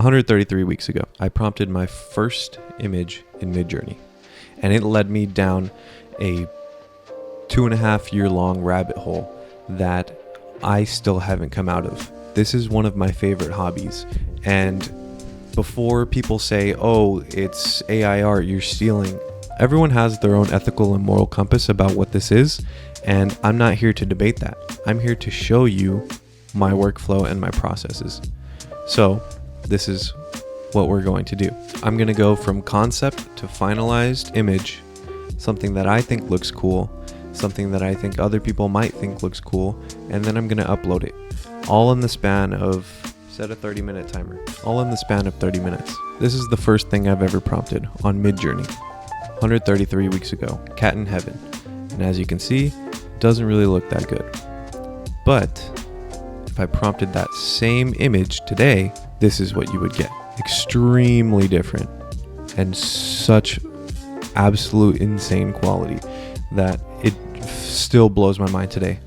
133 weeks ago, I prompted my first image in Midjourney, and it led me down a 2.5 year long rabbit hole that I still haven't come out of. This is one of my favorite hobbies, and before people say, oh, it's AI art, you're stealing, everyone has their own ethical and moral compass about what this is, and I'm not here to debate that. I'm here to show you my workflow and my processes. So this is what we're going to do. I'm going to go from concept to finalized image, something that I think looks cool, something that I think other people might think looks cool, and then I'm going to upload it. All in the span of, set a 30-minute timer, all in the span of 30 minutes. This is the first thing I've ever prompted on Midjourney, 133 weeks ago, cat in heaven. And as you can see, it doesn't really look that good. But if I prompted that same image today, this is what you would get. Extremely different and such absolute insane quality that it still blows my mind today.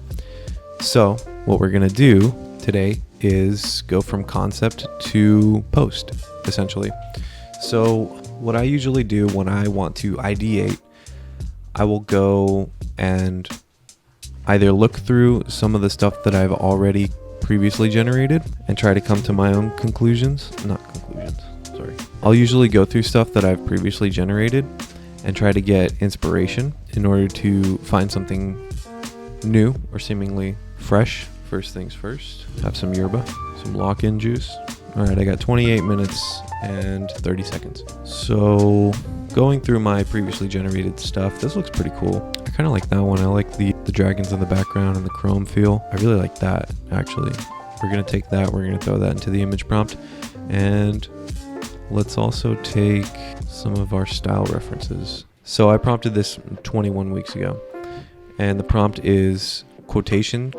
So what we're gonna do today is go from concept to post, essentially. So what I usually do when I want to ideate, I will go and either look through some of the stuff that I've already previously generated and try to come to my own conclusions. I'll usually go through stuff that I've previously generated and try to get inspiration in order to find something new or seemingly fresh. First things first, have some yerba, some lock-in juice. All right, I got 28 minutes and 30 seconds. So going through my previously generated stuff, this looks pretty cool. I kind of like that one. I like the dragons in the background and the chrome feel. I really like that, actually. We're gonna take that, we're gonna throw that into the image prompt. And let's also take some of our style references. So I prompted this 21 weeks ago, and the prompt is quotation,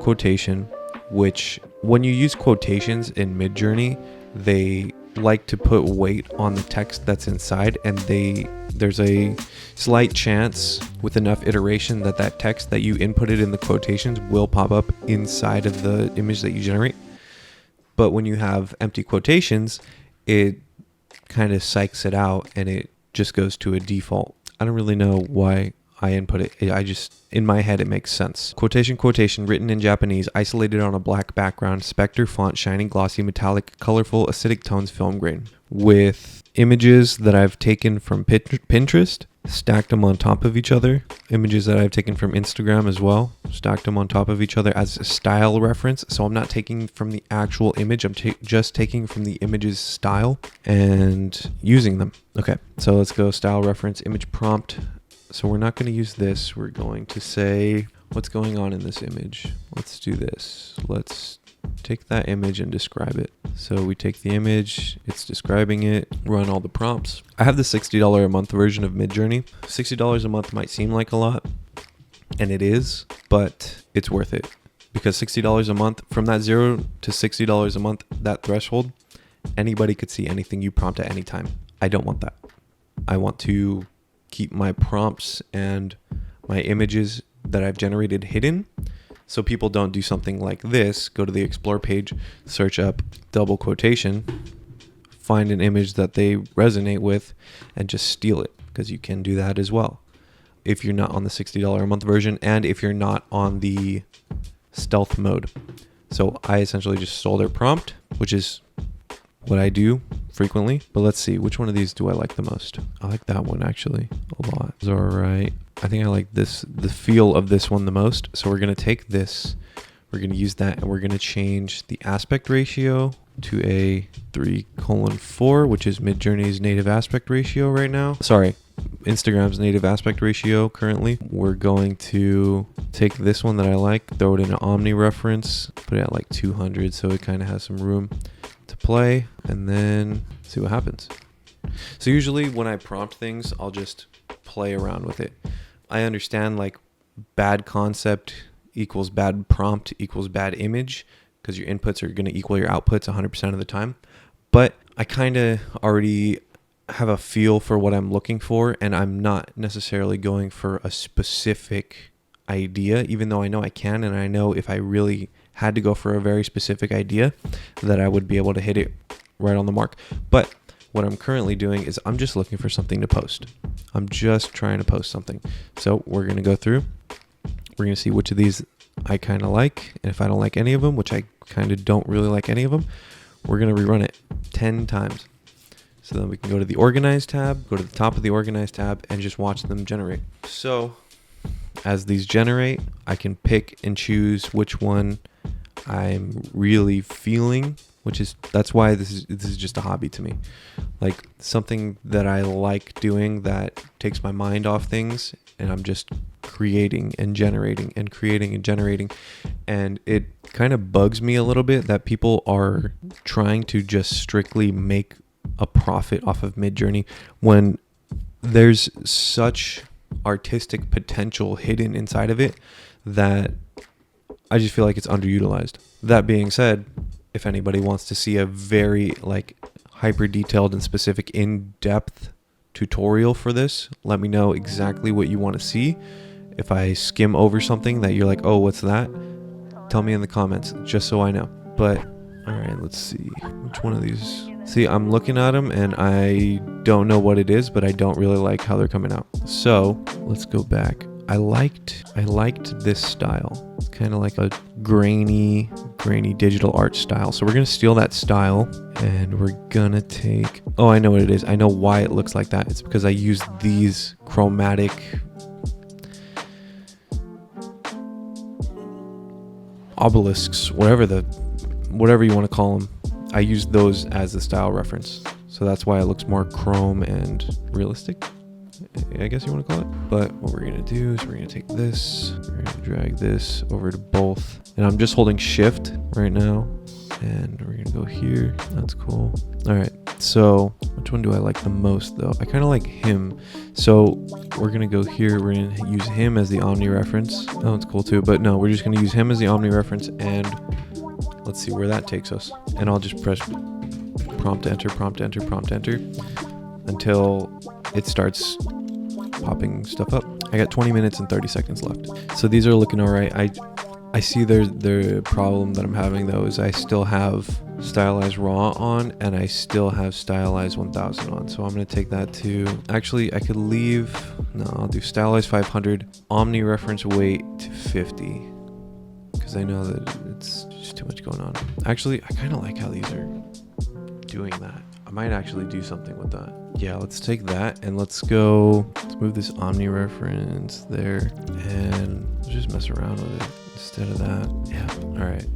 which when you use quotations in Midjourney, they like to put weight on the text that's inside, and there's a slight chance with enough iteration that that text that you inputted in the quotations will pop up inside of the image that you generate. But when you have empty quotations, it kind of psychs it out and it just goes to a default. I don't really know why I input it. I just, in my head, it makes sense. Quotation, written in Japanese, isolated on a black background, Spectre font, shining, glossy, metallic, colorful, acidic tones, film grain. With images that I've taken from Pinterest, stacked them on top of each other. Images that I've taken from Instagram as well, stacked them on top of each other as a style reference. So I'm not taking from the actual image, I'm just taking from the image's style and using them. Okay, so let's go style reference, image prompt. So we're not going to use this. We're going to say, what's going on in this image? Let's do this. Let's take that image and describe it. So we take the image, it's describing it, run all the prompts. I have the $60 a month version of Midjourney. $60 a month might seem like a lot, and it is, but it's worth it. Because $60 a month, from that $0 to $60 a month, that threshold, anybody could see anything you prompt at any time. I don't want that. I want to keep my prompts and my images that I've generated hidden, so people don't do something like this, go to the explore page, search up double quotation, find an image that they resonate with, and just steal it, because you can do that as well if you're not on the $60 a month version and if you're not on the stealth mode. So I essentially just stole their prompt, which is what I do frequently. But let's see, which one of these do I like the most? I like that one actually a lot. It's all right. I think I like the feel of this one the most. So we're going to take this, we're going to use that, and we're going to change the aspect ratio to a 3:4, which is Midjourney's native aspect ratio right now. Sorry, Instagram's native aspect ratio currently. We're going to take this one that I like, throw it in an Omni reference, put it at like 200 so it kind of has some room to play, and then see what happens. So usually when I prompt things, I'll just play around with it. I understand like bad concept equals bad prompt equals bad image, because your inputs are going to equal your outputs 100% of the time. But I kind of already have a feel for what I'm looking for, and I'm not necessarily going for a specific idea, even though I know I can, and I know if I really had to go for a very specific idea that I would be able to hit it right on the mark. But what I'm currently doing is I'm just looking for something to post. I'm just trying to post something. So we're going to go through. We're going to see which of these I kind of like. And if I don't like any of them, which I kind of don't really like any of them, we're going to rerun it 10 times. So then we can go to the Organize tab, go to the top of the Organize tab, and just watch them generate. So as these generate, I can pick and choose which one I'm really feeling, that's why this is just a hobby to me. Like something that I like doing that takes my mind off things, and I'm just creating and generating and creating and generating. And it kind of bugs me a little bit that people are trying to just strictly make a profit off of Midjourney when there's such artistic potential hidden inside of it that I just feel like it's underutilized. That being said, if anybody wants to see a very like hyper detailed and specific in-depth tutorial for this, let me know exactly what you want to see. If I skim over something that you're like, oh, what's that? Tell me in the comments just so I know. But all right, let's see which one of these. See, I'm looking at them and I don't know what it is, but I don't really like how they're coming out. So let's go back. I liked this style. It's kind of like a grainy digital art style. So we're gonna steal that style and we're gonna take, oh, I know what it is. I know why it looks like that. It's because I used these chromatic obelisks, whatever you want to call them. I used those as the style reference. So that's why it looks more chrome and realistic, I guess you want to call it. But what we're going to do is we're going to take this, we're going to drag this over to both. And I'm just holding shift right now. And we're going to go here. That's cool. All right. So which one do I like the most though? I kind of like him. So we're going to go here. We're going to use him as the omni reference. Oh, it's cool too. But no, we're just going to use him as the omni reference, and let's see where that takes us. And I'll just press prompt enter, prompt enter, prompt enter until it starts popping stuff up. I got 20 minutes and 30 seconds left. So these are looking all right. I see the problem that I'm having though is I still have Stylize Raw on and I still have Stylize 1000 on. So I'm going to take that to, actually I could leave, no, I'll do Stylize 500, Omni reference weight to 50. Because I know that it's just too much going on. Actually, I kind of like how these are doing that. I might actually do something with that. Yeah, let's take that and let's move this omni reference there and just mess around with it instead of that. Yeah, all right.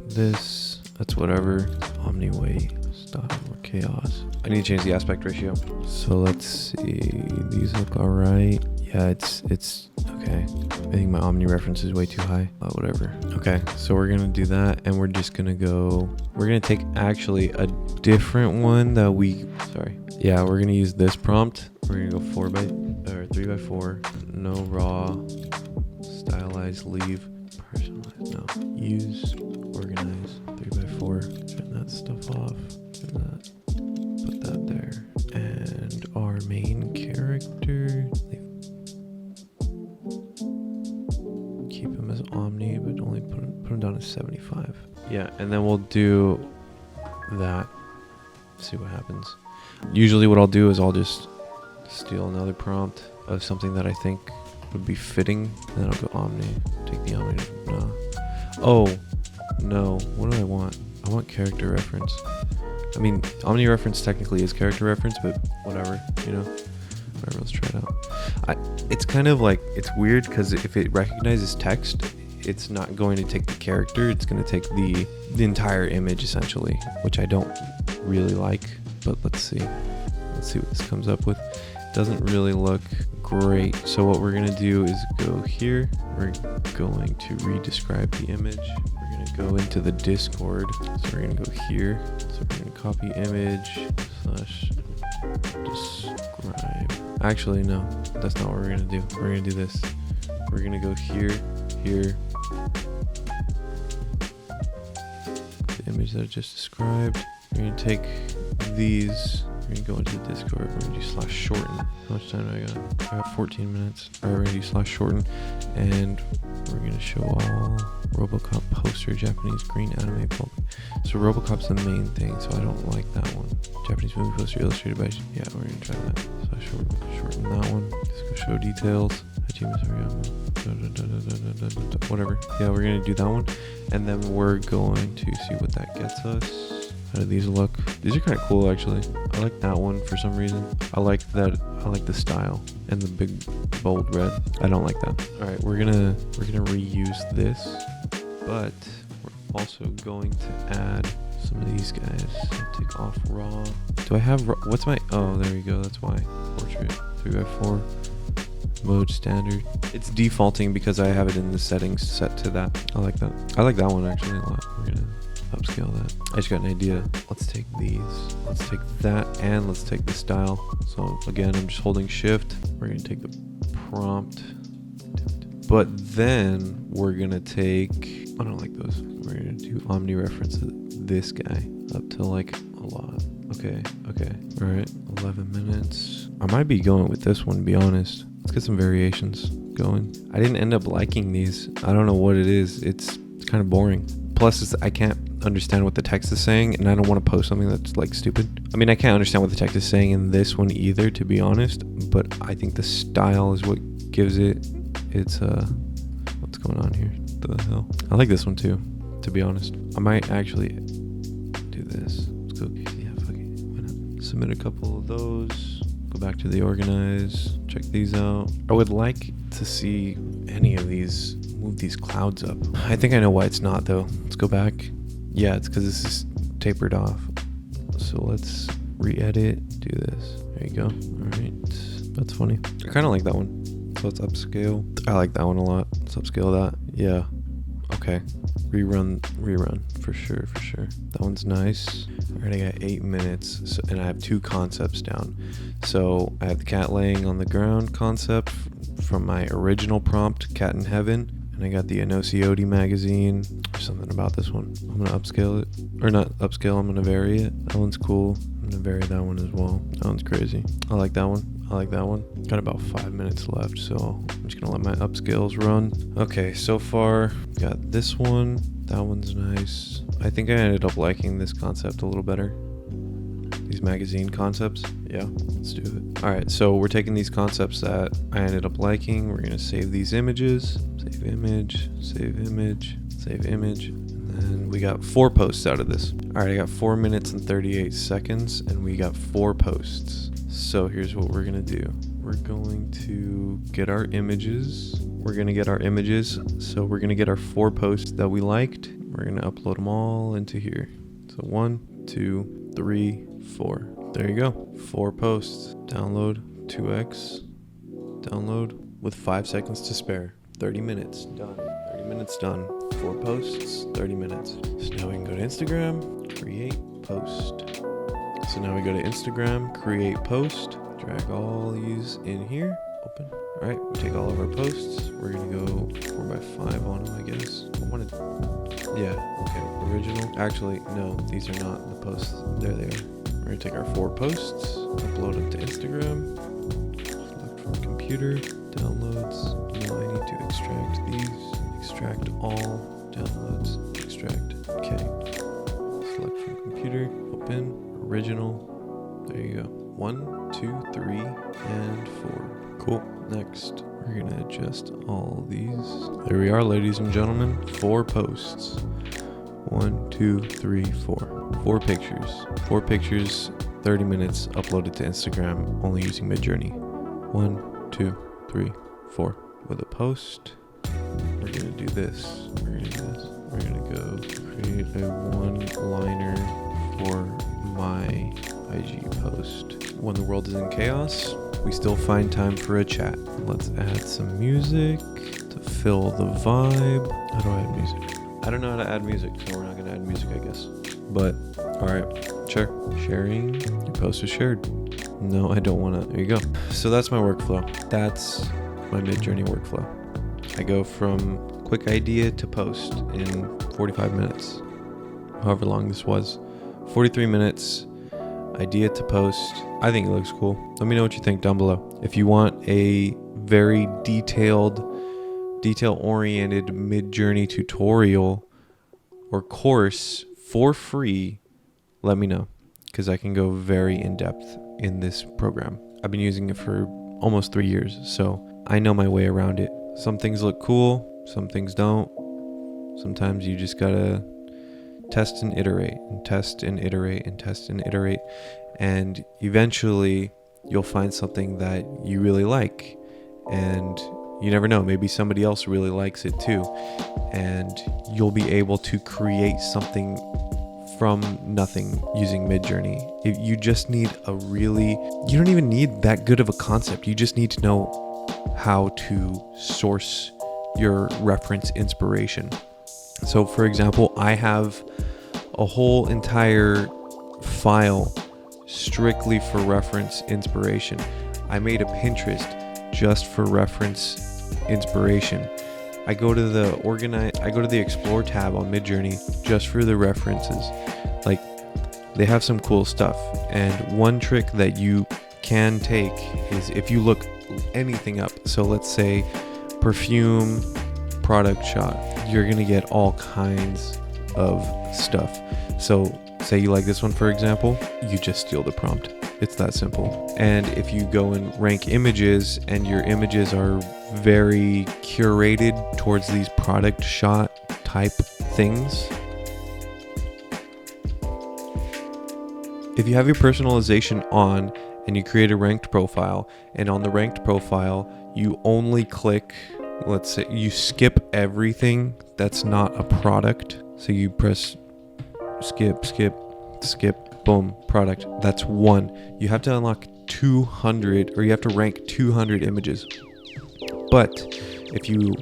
That's whatever. Omni weight, style, or chaos. I need to change the aspect ratio. So let's see. These look all right. Yeah, it's okay. I think my omni reference is way too high. Whatever. Okay, so we're gonna do that, and we're just gonna we're gonna take actually a different one that yeah, we're gonna use this prompt. We're gonna go 3x4, no raw, stylize, leave, personalize, no, use, organize, 3x4, turn that stuff off, turn that, put that there, and our main character, keep him as omni, but only put him down to 75. Yeah, and then we'll do that, see what happens. Usually what I'll do is I'll just steal another prompt of something that I think would be fitting, and then I'll go omni, take the omni, no. Oh, no, what do I want? I want character reference. I mean, omni reference technically is character reference, but whatever, you know, whatever, let's try it out. It's kind of like, it's weird because if it recognizes text, it's not going to take the character, it's going to take the entire image essentially, which I don't really like, but let's see what this comes up with. It doesn't really look great. So what we're going to do is go here, we're going to redescribe the image, we're going to go into the Discord, so we're going to go here, so we're going to copy image / describe. Actually, no, that's not what we're going to do. We're going to do this. We're going to go here, the image that I just described. We're going to take these, we're We're gonna go into Discord. We're gonna do /shorten. How much time do I got? I got 14 minutes. All right, we're gonna do /shorten, and we're gonna show all RoboCop poster Japanese green anime book. So RoboCop's the main thing, so I don't like that one. Japanese movie poster illustrated by. Yeah, we're gonna try that. So shorten that one. Just go show details. Whatever. Yeah, we're gonna do that one, and then we're going to see what that gets us. How do these look? These are kind of cool, actually. I like that one for some reason. I like that. I like the style and the big bold red. I don't like that. All right, we're gonna reuse this, but we're also going to add some of these guys. Take off raw. Do I have raw? What's my? Oh, there you go. That's why. Portrait 3x4. Mode standard. It's defaulting because I have it in the settings set to that. I like that. I like that one actually a lot. We're gonna upscale that. I just got an idea. Let's take these. Let's take that, and let's take the style. So again, I'm just holding shift. We're gonna take the prompt, but then we're gonna take, I don't like those. We're gonna do omni reference this guy up to like a lot. Okay. All right, 11 minutes. I might be going with this one, to be honest. Let's get some variations going. I didn't end up liking these. I don't know what it is. It's kind of boring. Plus, I can't understand what the text is saying, and I don't want to post something that's like stupid. I mean, I can't understand what the text is saying in this one either, to be honest. But I think the style is what gives it. It's what's going on here? What the hell? I like this one too, to be honest. I might actually do this. Let's go. Yeah, fuck it. Why not? Submit a couple of those. Go back to the organize, check these out. I would like to see any of these move these clouds up. I think I know why it's not though. Let's go back. Yeah, it's because this is tapered off. So let's re-edit, do this. There you go. All right, that's funny. I kind of like that one. So let's upscale. I like that one a lot. Let's upscale that. Yeah. Okay. Rerun for sure. That one's nice. All right, I got 8 minutes, and I have 2 concepts down. So I have the cat laying on the ground concept from my original prompt, Cat in Heaven, and I got the Enosi Odi magazine. There's something about this one. I'm gonna upscale it, or not upscale. I'm gonna vary it. That one's cool. I'm gonna vary that one as well. That one's crazy. I like that one. Got about 5 minutes left, so I'm just gonna let my upscales run. Okay, so far got this one. That one's nice. I think I ended up liking this concept a little better. These magazine concepts. Yeah, let's do it. All right, so we're taking these concepts that I ended up liking. We're gonna save these images. Save image. And then we got 4 posts out of this. All right, I got 4 minutes and 38 seconds, and we got 4 posts. So here's what we're gonna do. We're going to get our images. So we're gonna get our 4 posts that we liked. We're gonna upload them all into here. So 1, 2, 3, 4. There you go. 4 posts. Download 2x. Download with 5 seconds to spare. 30 minutes done. 30 minutes done. 4 posts, 30 minutes. So now we can go to Instagram, create post. So now we go to Instagram, create post, drag all these in here, open. All right, we take all of our posts. We're gonna go 4x5 on them, I guess. Yeah, okay, original. Actually, no, these are not the posts. There they are. We're gonna take our 4 posts, upload them to Instagram, select from computer, downloads. Now I need to extract these, extract all, downloads, extract, okay. Select from computer, open. Original. There you go. 1, 2, 3, and 4. Cool. Next, we're gonna adjust all these. There we are, ladies and gentlemen. 4 posts. 1, 2, 3, 4. 4 pictures. 4 pictures. 30 minutes uploaded to Instagram, only using Midjourney. 1, 2, 3, 4. With a post, we're gonna do this. We're gonna go create a 1-liner for my IG post. When the world is in chaos, we still find time for a chat. Let's add some music to fill the vibe. How do I add music? I don't know how to add music, so we're not gonna add music, I guess. But, all right, sure. Sharing, your post is shared. No, I don't wanna, there you go. So that's my workflow. That's my Midjourney workflow. I go from quick idea to post in 45 minutes, however long this was. 43 minutes. idea to post. I think it looks cool. Let me know what you think down below. If you want a very detail-oriented Midjourney tutorial or course for free, let me know, because I can go very in-depth in this program. I've been using it for almost 3 years, so I know my way around it. Some things look cool, some things don't. Sometimes you just gotta test and iterate, and test and iterate, and test and iterate, and eventually you'll find something that you really like. And you never know, maybe somebody else really likes it too, and you'll be able to create something from nothing using Midjourney. You just need you don't even need that good of a concept. You just need to know how to source your reference inspiration. So for example, I have a whole entire file strictly for reference inspiration. I made a Pinterest just for reference inspiration. I go to the Explore tab on Midjourney just for the references. Like, they have some cool stuff. And one trick that you can take is if you look anything up. So let's say perfume product shot, you're gonna get all kinds of stuff. So say you like this one, for example, you just steal the prompt. It's that simple. And if you go and rank images and your images are very curated towards these product shot type things, if you have your personalization on and you create a ranked profile, and on the ranked profile you only click, let's say you skip everything that's not a product, so you press skip, boom, product, that's one. You have to unlock 200, or you have to rank 200 images. But if you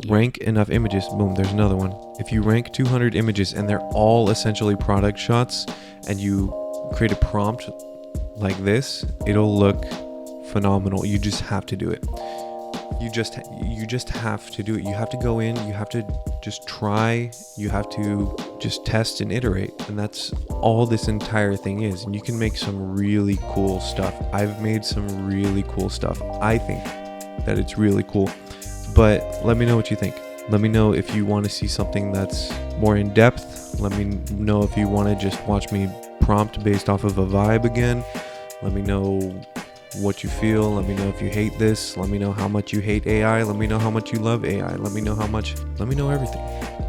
rank enough images, boom, there's another one. If you rank 200 images and they're all essentially product shots, and you create a prompt like this, it'll look phenomenal. You just have to do it. You just have to do it. You have to go in, you have to just try, you have to just test and iterate, and that's all this entire thing is. And you can make some really cool stuff. I've made some really cool stuff. I think that it's really cool, but let me know what you think. Let me know if you want to see something that's more in depth. Let me know if you want to just watch me prompt based off of a vibe again. Let me know what you feel. Let me know if you hate this. Let me know how much you hate AI. Let me know how much you love AI. Let me know everything.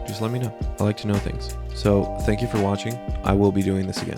Just let me know. I like to know things. So thank you for watching. I will be doing this again.